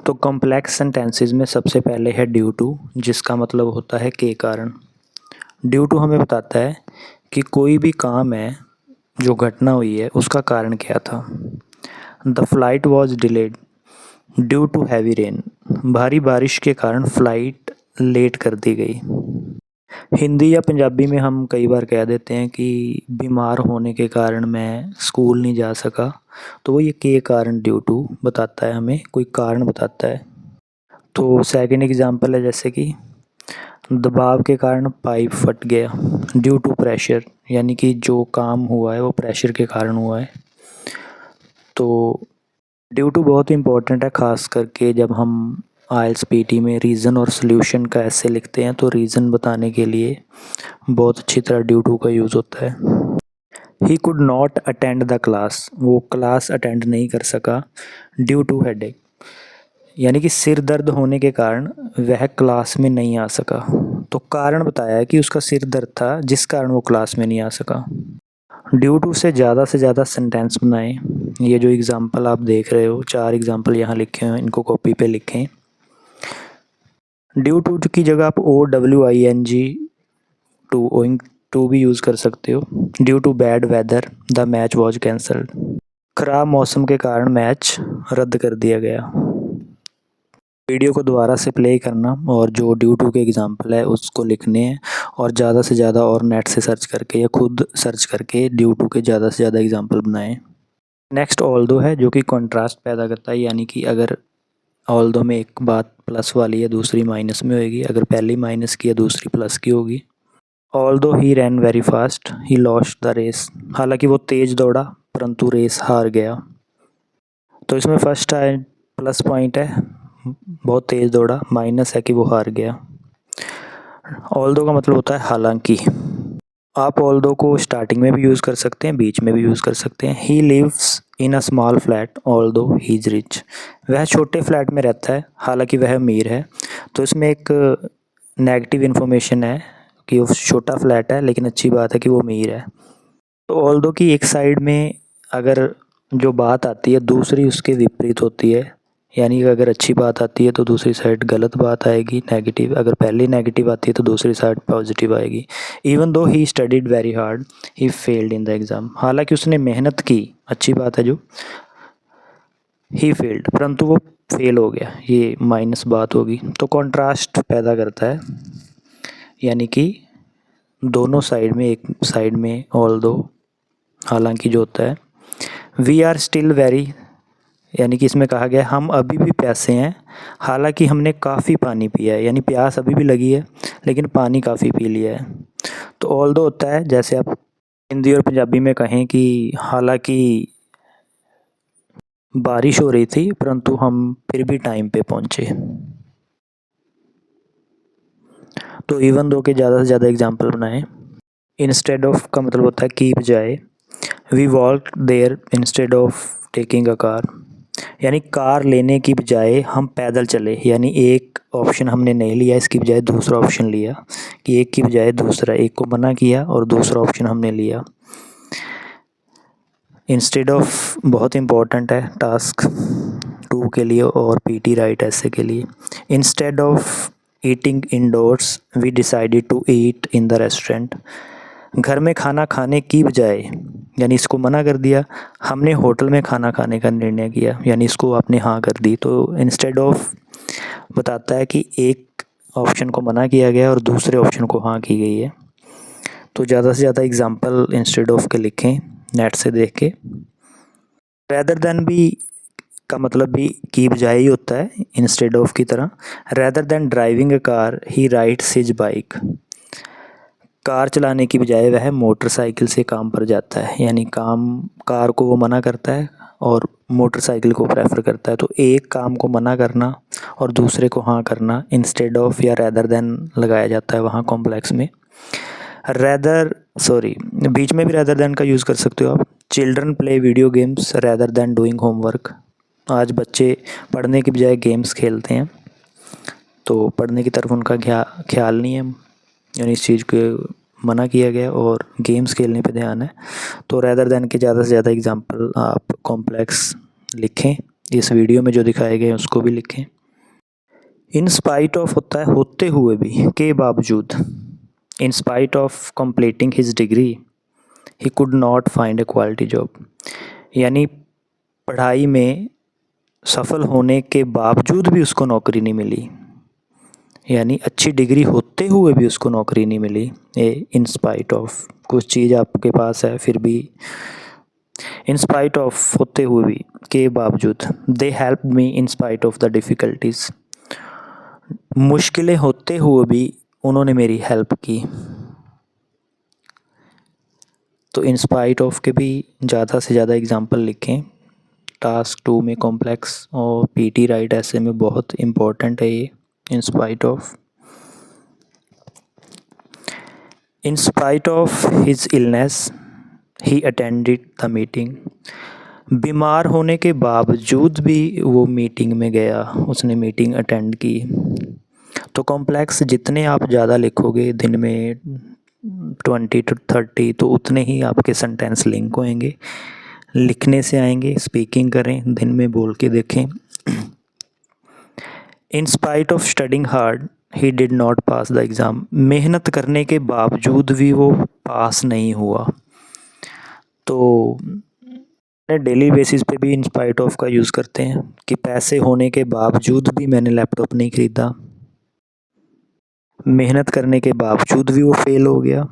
तो complex sentences में सबसे पहले है ड्यू टू, जिसका मतलब होता है के कारण। ड्यू टू हमें बताता है कि कोई भी काम है, जो घटना हुई है उसका कारण क्या था। The flight was delayed due to heavy rain, भारी बारिश के कारण फ़्लाइट लेट कर दी गई। हिंदी या पंजाबी में हम कई बार कह देते हैं कि बीमार होने के कारण मैं स्कूल नहीं जा सका, तो वो ये के कारण ड्यू टू बताता है, हमें कोई कारण बताता है। तो सेकंड एग्जांपल है जैसे कि दबाव के कारण पाइप फट गया ड्यू टू प्रेशर, यानी कि जो काम हुआ है वो प्रेशर के कारण हुआ है। तो ड्यू टू बहुत इम्पोर्टेंट है, ख़ास करके जब हम आइल्स पीटी में रीज़न और सॉल्यूशन का ऐसे लिखते हैं, तो रीज़न बताने के लिए बहुत अच्छी तरह ड्यू टू का यूज़ होता है। He could not attend the class, वो क्लास अटेंड नहीं कर सका ड्यू टू हेडेक, यानी कि सिर दर्द होने के कारण वह क्लास में नहीं आ सका। तो कारण बताया है कि उसका सिर दर्द था जिस कारण वो क्लास में नहीं आ सका। ड्यू टू से ज़्यादा सेंटेंस बनाएं। ये जो एग्ज़ाम्पल आप देख रहे हो, 4 एग्ज़ाम्पल यहाँ लिखे हैं, इनको कॉपी पे लिखें। ड्यू टू की जगह आप OWING टू ओइंग टू भी यूज़ कर सकते हो। Due to bad weather the match was cancelled, ख़राब मौसम के कारण मैच रद्द कर दिया गया। वीडियो को दोबारा से प्ले करना और जो ड्यू टू के एग्ज़ाम्पल है उसको लिखने हैं, और ज़्यादा से ज़्यादा और नेट से सर्च करके या खुद सर्च करके ड्यू टू के ज़्यादा से ज़्यादा एग्ज़ाम्पल बनाएं। नेक्स्ट ऑल्दो है, जो कि कॉन्ट्रास्ट पैदा करता है, यानी कि अगर ऑल्दो में एक बात प्लस वाली है दूसरी माइनस में होगी, अगर पहली माइनस की है दूसरी प्लस की होगी। Although he ran very fast he lost the race, हालांकि वो तेज़ दौड़ा परंतु रेस हार गया। तो इसमें फर्स्ट है प्लस पॉइंट है, बहुत तेज़ दौड़ा, माइनस है कि वो हार गया। ऑल्दो का मतलब होता है हालांकि। आप ऑल्दो को स्टार्टिंग में भी यूज़ कर सकते हैं, बीच में भी यूज़ कर सकते हैं। He lives in a small flat although he is rich, वह छोटे फ्लैट में रहता है हालांकि वह अमीर है। तो इसमें एक नेगेटिव इन्फॉर्मेशन है कि वो छोटा फ्लैट है, लेकिन अच्छी बात है कि वो अमीर है। तो ऑल्दो की एक साइड में अगर जो बात आती है दूसरी उसके विपरीत होती है, यानी कि अगर अच्छी बात आती है तो दूसरी साइड गलत बात आएगी, नेगेटिव। अगर पहली नेगेटिव आती है तो दूसरी साइड पॉजिटिव आएगी। Even though he studied very hard he failed in the exam, हालांकि उसने मेहनत की, अच्छी बात है जो ही फेल्ड, परंतु वो फेल हो गया, ये माइनस बात होगी। तो कॉन्ट्रास्ट पैदा करता है, यानी कि दोनों साइड में, एक साइड में ऑल्दो हालांकि जो होता है। वी आर स्टिल वेरी, यानी कि इसमें कहा गया हम अभी भी प्यासे हैं हालांकि हमने काफ़ी पानी पिया है, यानी प्यास अभी भी लगी है लेकिन पानी काफ़ी पी लिया है। तो ऑल्दो होता है जैसे आप हिंदी और पंजाबी में कहें कि हालांकि बारिश हो रही थी परंतु हम फिर भी टाइम पे पहुँचे। तो इवन दो के ज़्यादा से ज़्यादा एग्जाम्पल बनाएं। इंस्टेड ऑफ का मतलब होता है की बजाय। We walk there instead of taking a car, यानी कार लेने की बजाय हम पैदल चले, यानी एक ऑप्शन हमने नहीं लिया, इसकी बजाय दूसरा ऑप्शन लिया, कि एक की बजाय दूसरा, एक को मना किया और दूसरा ऑप्शन हमने लिया। इंस्टेड ऑफ बहुत इम्पोर्टेंट है टास्क 2 के लिए और पीटी राइट ऐसे के लिए। Instead of eating indoors we decided to eat in the restaurant, घर में खाना खाने की बजाय, यानी इसको मना कर दिया, हमने होटल में खाना खाने का निर्णय किया, यानी इसको आपने हाँ कर दी। तो इंस्टेड ऑफ बताता है कि एक ऑप्शन को मना किया गया और दूसरे ऑप्शन को हाँ की गई है। तो ज़्यादा से ज़्यादा एग्जांपल इंस्टेड ऑफ के लिखें नेट से देख के। रैदर देन भी का मतलब भी की बजाय ही होता है इंस्टेड ऑफ की तरह। Rather than driving a car he rides his bike, car चलाने की बजाय वह मोटरसाइकिल से काम पर जाता है, यानी कार को वो मना करता है और मोटरसाइकिल को प्रेफर करता है। तो एक काम को मना करना और दूसरे को हाँ करना इंस्टेड ऑफ या रैदर देन लगाया जाता है वहाँ कॉम्प्लेक्स में। बीच में भी रैदर देन का यूज़ कर सकते हो आप। Children play video games rather than doing homework, आज बच्चे पढ़ने की बजाय गेम्स खेलते हैं, तो पढ़ने की तरफ उनका ख्याल नहीं है, यानी इस चीज़ को मना किया गया और गेम्स खेलने पे ध्यान है। तो रैदर देन के ज़्यादा से ज़्यादा एग्जांपल आप कॉम्प्लेक्स लिखें इस वीडियो में जो दिखाए गए उसको भी लिखें। इन स्पाइट ऑफ होता है होते हुए भी, के बावजूद। In spite of completing his degree he could not find A quality job. यानी पढ़ाई में सफल होने के बावजूद भी उसको नौकरी नहीं मिली, यानी अच्छी डिग्री होते हुए भी उसको नौकरी नहीं मिली। इन स्पाइट ऑफ, कुछ चीज़ आपके पास है फिर भी, इन स्पाइट ऑफ होते हुए भी, के बावजूद। They help me in spite of the difficulties, मुश्किलें होते हुए भी उन्होंने मेरी हेल्प की। तो इन स्पाइट ऑफ के भी ज़्यादा से ज़्यादा एग्जांपल लिखें। टास्क 2 में कॉम्प्लेक्स और पीटी राइट ऐसे में बहुत इम्पोर्टेंट है ये in spite of. In spite of his illness he attended the meeting. बीमार होने के बावजूद भी वो मीटिंग में गया, उसने मीटिंग अटेंड की। तो कॉम्प्लेक्स जितने आप ज़्यादा लिखोगे दिन में 20 to 30, तो उतने ही आपके सेंटेंस लिंक होंगे, लिखने से आएंगे। स्पीकिंग करें, दिन में बोल के देखें। In spite of studying hard he did not pass the exam. मेहनत करने के बावजूद भी वो पास नहीं हुआ। तो डेली बेसिस पे भी इन स्पाइट ऑफ का यूज़ करते हैं कि पैसे होने के बावजूद भी मैंने लैपटॉप नहीं ख़रीदा, मेहनत करने के बावजूद भी वो फेल हो गया।